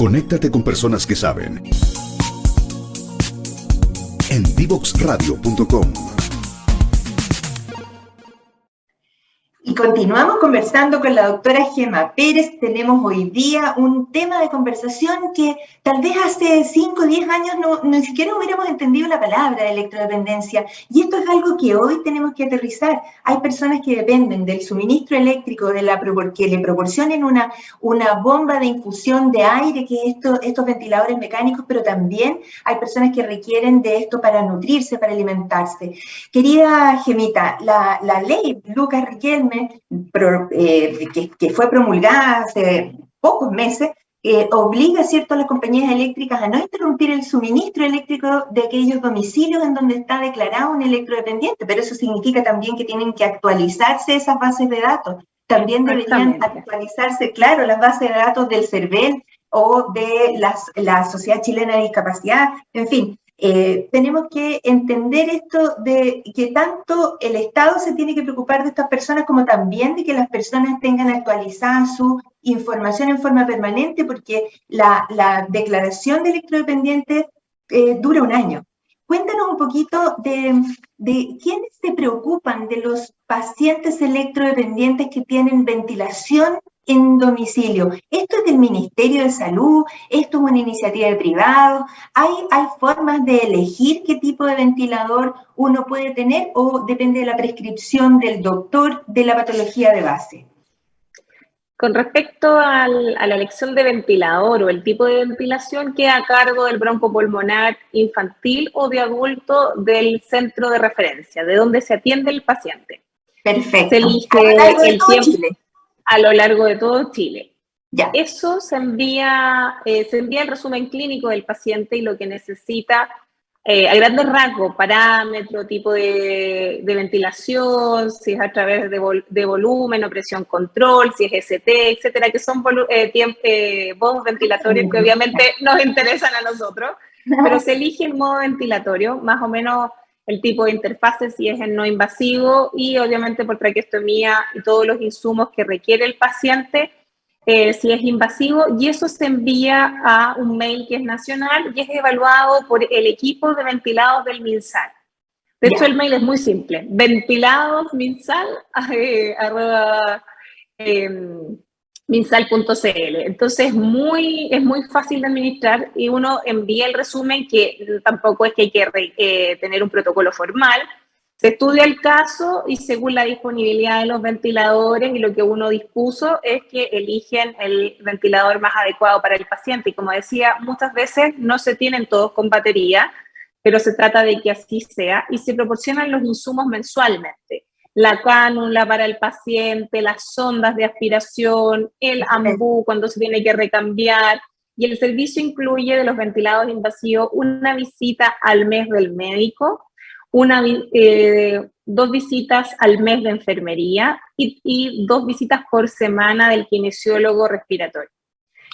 Conéctate con personas que saben. En divoxradio.com. Y continuamos conversando con la doctora Gemma Pérez. Tenemos hoy día un tema de conversación que tal vez hace 5 o 10 años ni siquiera hubiéramos entendido la palabra electrodependencia. Y esto es algo que hoy tenemos que aterrizar. Hay personas que dependen del suministro eléctrico, que le proporcionen una bomba de infusión de aire, que estos ventiladores mecánicos, pero también hay personas que requieren de esto para nutrirse, para alimentarse. Querida Gemita, la ley Lucas Riquelme, que fue promulgada hace pocos meses, obliga, ¿cierto?, a las compañías eléctricas a no interrumpir el suministro eléctrico de aquellos domicilios en donde está declarado un electrodependiente, pero eso significa también que tienen que actualizarse esas bases de datos. También deberían actualizarse, claro, las bases de datos del CERVEL o de la Sociedad Chilena de Discapacidad, en fin. Tenemos que entender esto de que tanto el Estado se tiene que preocupar de estas personas como también de que las personas tengan actualizada su información en forma permanente, porque la declaración de electrodependiente dura un año. Cuéntanos un poquito de quiénes se preocupan de los pacientes electrodependientes que tienen ventilación en domicilio. ¿Esto es del Ministerio de Salud? ¿Esto es una iniciativa de privado? ¿Hay formas de elegir qué tipo de ventilador uno puede tener o depende de la prescripción del doctor de la patología de base? Con respecto a la elección de ventilador o el tipo de ventilación, queda a cargo del broncopulmonar infantil o de adulto del centro de referencia, de donde se atiende el paciente. Perfecto. Se elige el tiempo a lo largo de todo Chile. Ya. Eso se envía el resumen clínico del paciente y lo que necesita a grandes rasgos, parámetro, tipo de ventilación, si es a través de volumen o presión control, si es ST, etcétera, que son modos ventilatorios que obviamente nos interesan a nosotros, pero se elige el modo ventilatorio, más o menos el tipo de interfase, si es el no invasivo y obviamente por traqueostomía y todos los insumos que requiere el paciente, si es invasivo, y eso se envía a un mail que es nacional y es evaluado por el equipo de ventilados del MinSal. De hecho, el mail es muy simple, ventiladosminsal@minsal.cl. Entonces es muy fácil de administrar y uno envía el resumen, que tampoco es que hay que tener un protocolo formal. Se estudia el caso y según la disponibilidad de los ventiladores y lo que uno dispuso es que eligen el ventilador más adecuado para el paciente. Y como decía, muchas veces no se tienen todos con batería, pero se trata de que así sea y se proporcionan los insumos mensualmente. La cánula para el paciente, las sondas de aspiración, el ambú cuando se tiene que recambiar. Y el servicio incluye de los ventilados invasivos una visita al mes del médico, 2 visitas al mes de enfermería y 2 visitas por semana del kinesiólogo respiratorio.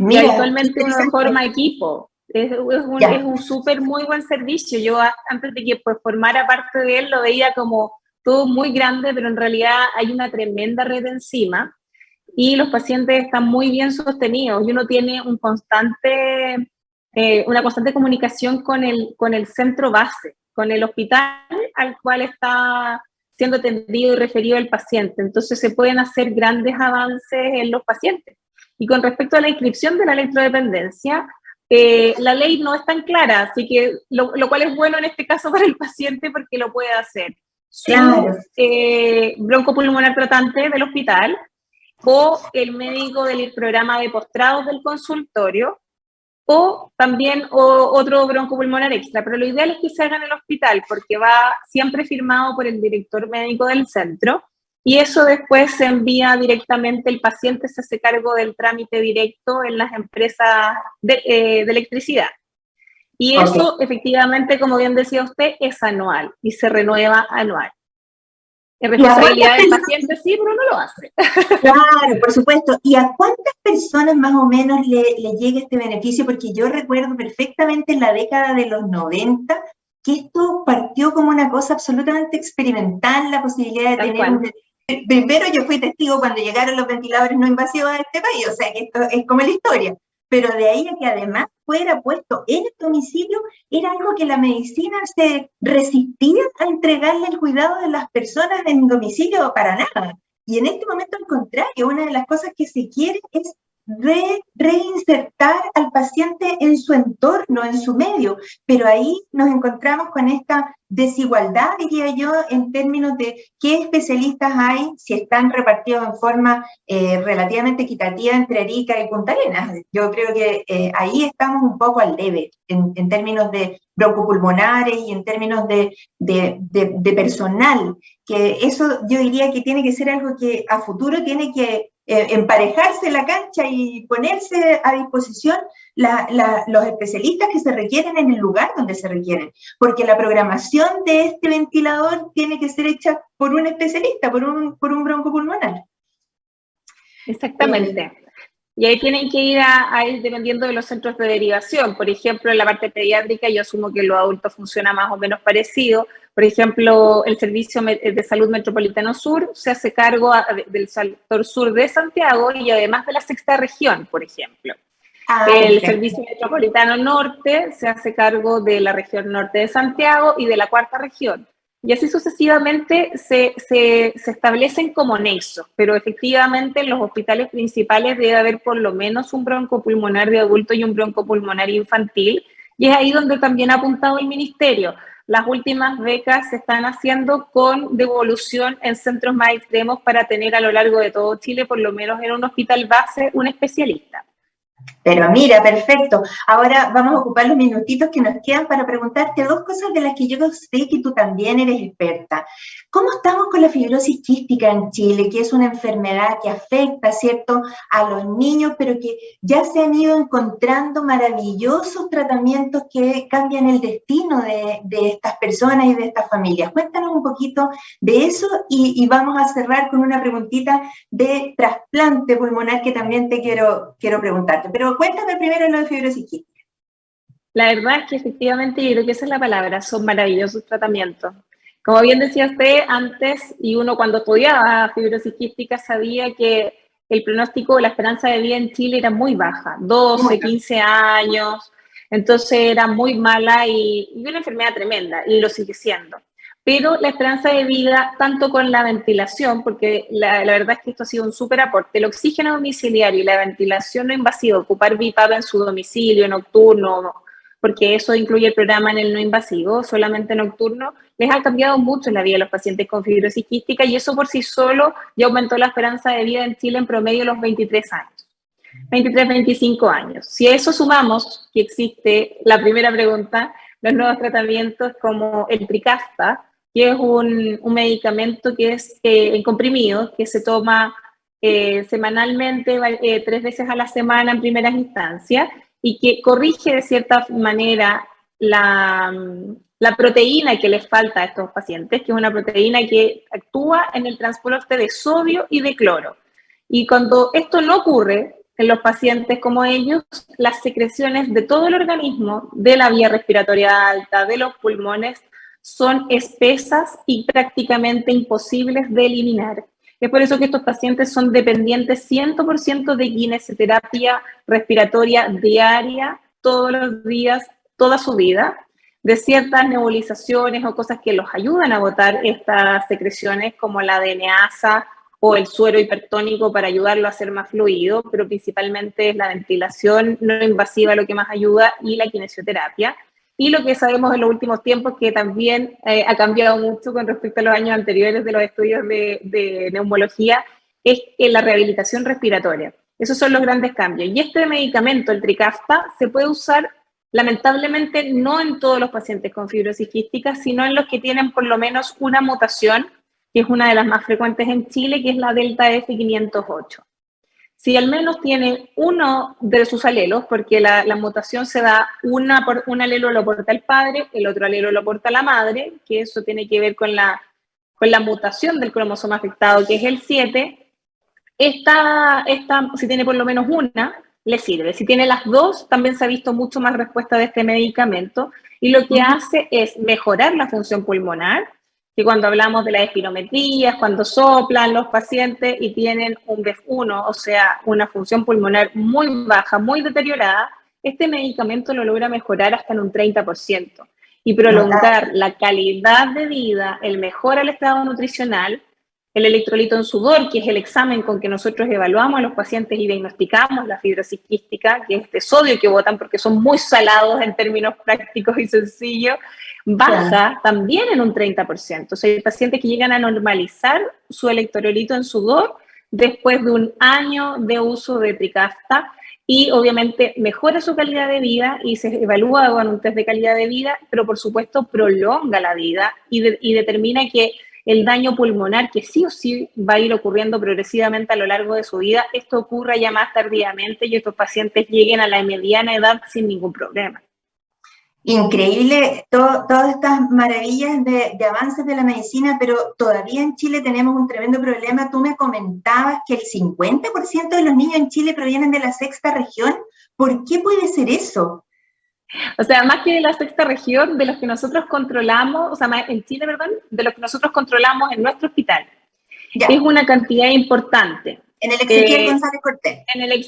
Mira, y habitualmente uno forma equipo. Es un súper muy buen servicio. Yo antes de que formara parte de él lo veía como todo muy grande, pero en realidad hay una tremenda red encima y los pacientes están muy bien sostenidos y uno tiene una constante comunicación con el centro base, con el hospital al cual está siendo atendido y referido el paciente. Entonces se pueden hacer grandes avances en los pacientes. Y con respecto a la inscripción de la electrodependencia, la ley no es tan clara, así que lo cual es bueno en este caso para el paciente porque lo puede hacer su broncopulmonar tratante del hospital o el médico del programa de postrados del consultorio, o también otro broncopulmonar extra, pero lo ideal es que se haga en el hospital porque va siempre firmado por el director médico del centro y eso después se envía directamente, el paciente se hace cargo del trámite directo en las empresas de electricidad. Y eso efectivamente, como bien decía usted, es anual y se renueva anual. Es responsabilidad del paciente, sí, pero no lo hace. Claro, por supuesto. ¿Y a cuántas personas más o menos le llega este beneficio? Porque yo recuerdo perfectamente en la década de los 90 que esto partió como una cosa absolutamente experimental, la posibilidad de tener Primero yo fui testigo cuando llegaron los ventiladores no invasivos a este país, o sea que esto es como la historia. pero de ahí a que además fuera puesto en el domicilio, era algo que la medicina se resistía a entregarle el cuidado de las personas en domicilio para nada. Y en este momento, al contrario, una de las cosas que se quiere es reinsertar al paciente en su entorno, en su medio, pero ahí nos encontramos con esta desigualdad, diría yo, en términos de qué especialistas hay, si están repartidos en forma relativamente equitativa entre Arica y Punta Arenas. Yo creo que ahí estamos un poco al debe, en términos de broncopulmonares y en términos de personal, que eso yo diría que tiene que ser algo que a futuro tiene que emparejarse la cancha y ponerse a disposición los especialistas que se requieren en el lugar donde se requieren, porque la programación de este ventilador tiene que ser hecha por un especialista, por un broncopulmonar. Exactamente. Y ahí tienen que ir a ir dependiendo de los centros de derivación. Por ejemplo, en la parte pediátrica yo asumo que en los adultos funciona más o menos parecido. Por ejemplo, el Servicio de Salud Metropolitano Sur se hace cargo del sector sur de Santiago y además de la sexta región, por ejemplo. El Servicio Metropolitano Norte se hace cargo de la región norte de Santiago y de la cuarta región. Y así sucesivamente se establecen como nexos, pero efectivamente en los hospitales principales debe haber por lo menos un broncopulmonar de adulto y un broncopulmonar infantil, y es ahí donde también ha apuntado el Ministerio. Las últimas becas se están haciendo con devolución en centros más extremos para tener a lo largo de todo Chile, por lo menos en un hospital base, un especialista. Pero mira, perfecto. Ahora vamos a ocupar los minutitos que nos quedan para preguntarte dos cosas de las que yo sé que tú también eres experta. ¿Cómo estamos con la fibrosis quística en Chile, que es una enfermedad que afecta, ¿cierto?, a los niños, pero que ya se han ido encontrando maravillosos tratamientos que cambian el destino de estas personas y de estas familias? Cuéntanos un poquito de eso y vamos a cerrar con una preguntita de trasplante pulmonar que también te quiero preguntarte. Pero cuéntame primero lo de fibrosis quística. La verdad es que efectivamente, yo creo que esa es la palabra, son maravillosos tratamientos. Como bien decía usted antes, y uno cuando estudiaba fibrosis quística sabía que el pronóstico, la esperanza de vida en Chile era muy baja, 12, 15 años, entonces era muy mala y una enfermedad tremenda, y lo sigue siendo. Pero la esperanza de vida, tanto con la ventilación, porque la verdad es que esto ha sido un súper aporte, el oxígeno domiciliario y la ventilación no invasiva, ocupar BiPAP en su domicilio, nocturno, porque eso incluye el programa en el no invasivo, solamente nocturno, les ha cambiado mucho la vida a los pacientes con fibrosis quística y eso por sí solo ya aumentó la esperanza de vida en Chile en promedio a los 23 años. 23, 25 años. Si a eso sumamos que existe, la primera pregunta, los nuevos tratamientos como el Trikafta, que es un medicamento que es en comprimido, que se toma semanalmente, 3 veces a la semana en primeras instancias, y que corrige de cierta manera la proteína que les falta a estos pacientes, que es una proteína que actúa en el transporte de sodio y de cloro. Y cuando esto no ocurre en los pacientes como ellos, las secreciones de todo el organismo, de la vía respiratoria alta, de los pulmones, son espesas y prácticamente imposibles de eliminar. Es por eso que estos pacientes son dependientes 100% de quimioterapia respiratoria diaria, todos los días, toda su vida, de ciertas nebulizaciones o cosas que los ayudan a botar estas secreciones como la DNasa o el suero hipertónico para ayudarlo a ser más fluido, pero principalmente es la ventilación no invasiva lo que más ayuda y la kinesioterapia. Y lo que sabemos en los últimos tiempos, que también ha cambiado mucho con respecto a los años anteriores de los estudios de neumología, es la rehabilitación respiratoria. Esos son los grandes cambios. Y este medicamento, el Trikafta, se puede usar lamentablemente no en todos los pacientes con fibrosis quística, sino en los que tienen por lo menos una mutación, que es una de las más frecuentes en Chile, que es la delta F508. Si al menos tiene uno de sus alelos, porque la mutación se da, un alelo lo porta el padre, el otro alelo lo porta la madre, que eso tiene que ver con la mutación del cromosoma afectado, que es el 7, si tiene por lo menos una, le sirve. Si tiene las dos, también se ha visto mucho más respuesta de este medicamento, y lo que hace es mejorar la función pulmonar, que cuando hablamos de las espirometrías, cuando soplan los pacientes y tienen un BEF1, o sea, una función pulmonar muy baja, muy deteriorada, este medicamento lo logra mejorar hasta en un 30% y prolongar la calidad de vida, el mejora el estado nutricional, el electrolito en sudor, que es el examen con que nosotros evaluamos a los pacientes y diagnosticamos la fibrosis quística, que es este sodio que botan porque son muy salados en términos prácticos y sencillos, baja también en un 30%. O sea, hay pacientes que llegan a normalizar su electrolito en sudor después de un año de uso de Trikafta y obviamente mejora su calidad de vida y se evalúa con un test de calidad de vida, pero por supuesto prolonga la vida y determina que el daño pulmonar, que sí o sí va a ir ocurriendo progresivamente a lo largo de su vida, esto ocurra ya más tardíamente y estos pacientes lleguen a la mediana edad sin ningún problema. Increíble todas estas maravillas de avances de la medicina, pero todavía en Chile tenemos un tremendo problema. Tú me comentabas que el 50% de los niños en Chile provienen de la sexta región. ¿Por qué puede ser eso? O sea, más que de la sexta región, de los que nosotros controlamos, o sea, en Chile, perdón, de los que nosotros controlamos en nuestro hospital. Ya. Es una cantidad importante. En el Ezequiel González Cortés.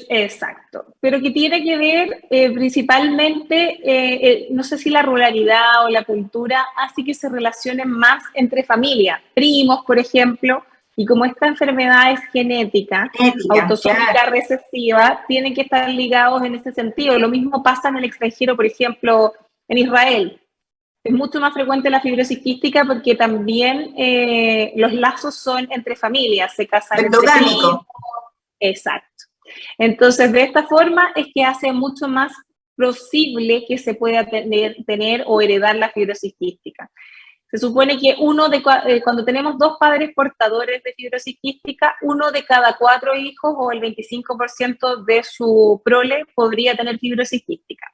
Exacto, pero que tiene que ver principalmente, no sé si la ruralidad o la cultura hace que se relacionen más entre familias, primos, por ejemplo, y como esta enfermedad es genética, autosómica, claro, recesiva, tienen que estar ligados en ese sentido. Lo mismo pasa en el extranjero, por ejemplo, en Israel. Es mucho más frecuente la fibrosis quística porque también los lazos son entre familias, se casan entre primos. Exacto. Entonces, de esta forma es que hace mucho más posible que se pueda tener o heredar la fibrosis quística. Se supone que cuando tenemos dos padres portadores de fibrosis quística, 1 de cada 4 hijos o el 25% de su prole podría tener fibrosis quística.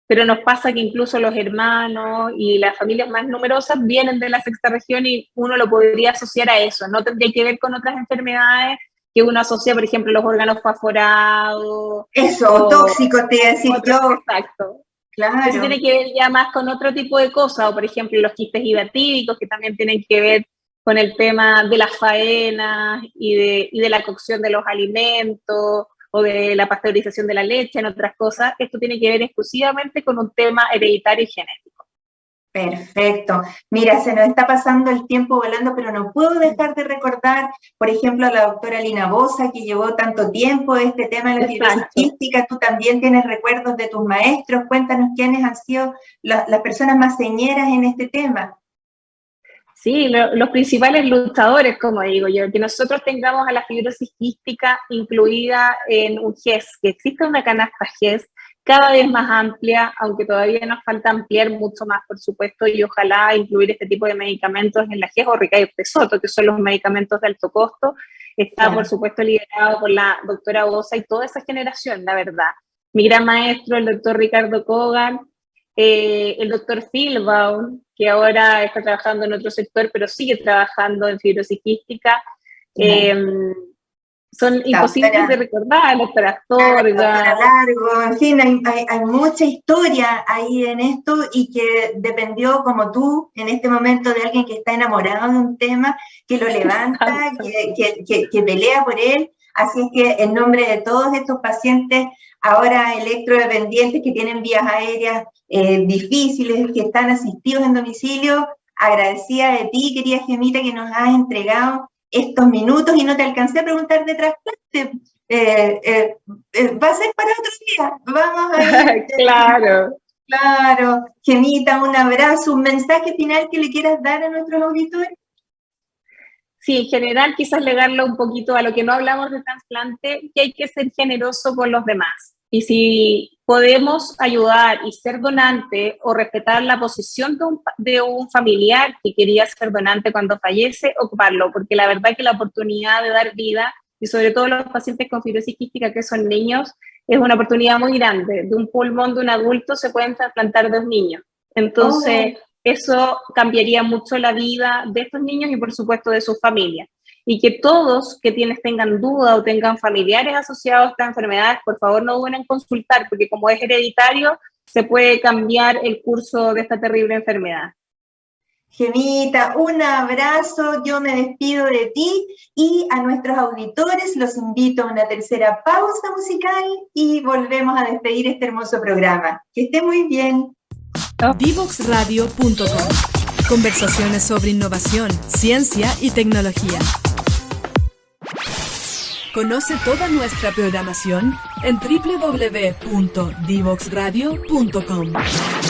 Pero nos pasa que incluso los hermanos y las familias más numerosas vienen de la sexta región y uno lo podría asociar a eso. No tendría que ver con otras enfermedades que uno asocia, por ejemplo, los órganos fosforados. Eso, tóxicos, te decís yo. Exacto. Claro. Eso tiene que ver ya más con otro tipo de cosas, o por ejemplo los quistes hidratídicos, que también tienen que ver con el tema de las faenas y de la cocción de los alimentos, o de la pasteurización de la leche, en otras cosas. Esto tiene que ver exclusivamente con un tema hereditario y genético. Perfecto. Mira, se nos está pasando el tiempo volando, pero no puedo dejar de recordar, por ejemplo, a la doctora Lina Bosa, que llevó tanto tiempo este tema de la fibrosis quística. Tú también tienes recuerdos de tus maestros. Cuéntanos quiénes han sido las personas más señeras en este tema. Sí, los principales luchadores, como digo yo, que nosotros tengamos a la fibrosis quística incluida en un GES, que exista una canasta GES cada vez más amplia, aunque todavía nos falta ampliar mucho más, por supuesto, y ojalá incluir este tipo de medicamentos en la GES o Ricay-Pesoto, que son los medicamentos de alto costo. Está, por supuesto, liderado por la doctora Bosa y toda esa generación, la verdad. Mi gran maestro, el doctor Ricardo Kogan, el doctor Philbaum, que ahora está trabajando en otro sector, pero sigue trabajando en fibrosis quística. Son imposibles de recordar, la doctora Astorga. Largo, en fin, hay mucha historia ahí en esto y que dependió, como tú, en este momento, de alguien que está enamorado de un tema, que lo levanta, que pelea por él. Así es que en nombre de todos estos pacientes ahora electrodependientes que tienen vías aéreas difíciles, que están asistidos en domicilio, agradecida de ti, querida Gemita, que nos has entregado estos minutos y no te alcancé a preguntar de trasplante. Va a ser para otro día. Vamos a ir. Claro. Claro. Gemita, un abrazo, un mensaje final que le quieras dar a nuestros auditores. Sí, en general quizás legarlo un poquito a lo que no hablamos de trasplante, que hay que ser generoso con los demás. Y si podemos ayudar y ser donante o respetar la posición de un familiar que quería ser donante cuando fallece, ocuparlo, porque la verdad que la oportunidad de dar vida, y sobre todo los pacientes con fibrosis quística que son niños, es una oportunidad muy grande. De un pulmón de un adulto se pueden trasplantar 2 niños. Entonces, eso cambiaría mucho la vida de estos niños y, por supuesto, de sus familias. Y que todos que tengan duda o tengan familiares asociados a estas enfermedades, por favor no duden en consultar, porque como es hereditario, se puede cambiar el curso de esta terrible enfermedad. Gemita, un abrazo, yo me despido de ti y a nuestros auditores los invito a una tercera pausa musical y volvemos a despedir este hermoso programa. Que esté muy bien. Divoxradio.com. Conversaciones sobre innovación, ciencia y tecnología. Conoce toda nuestra programación en www.divoxradio.com.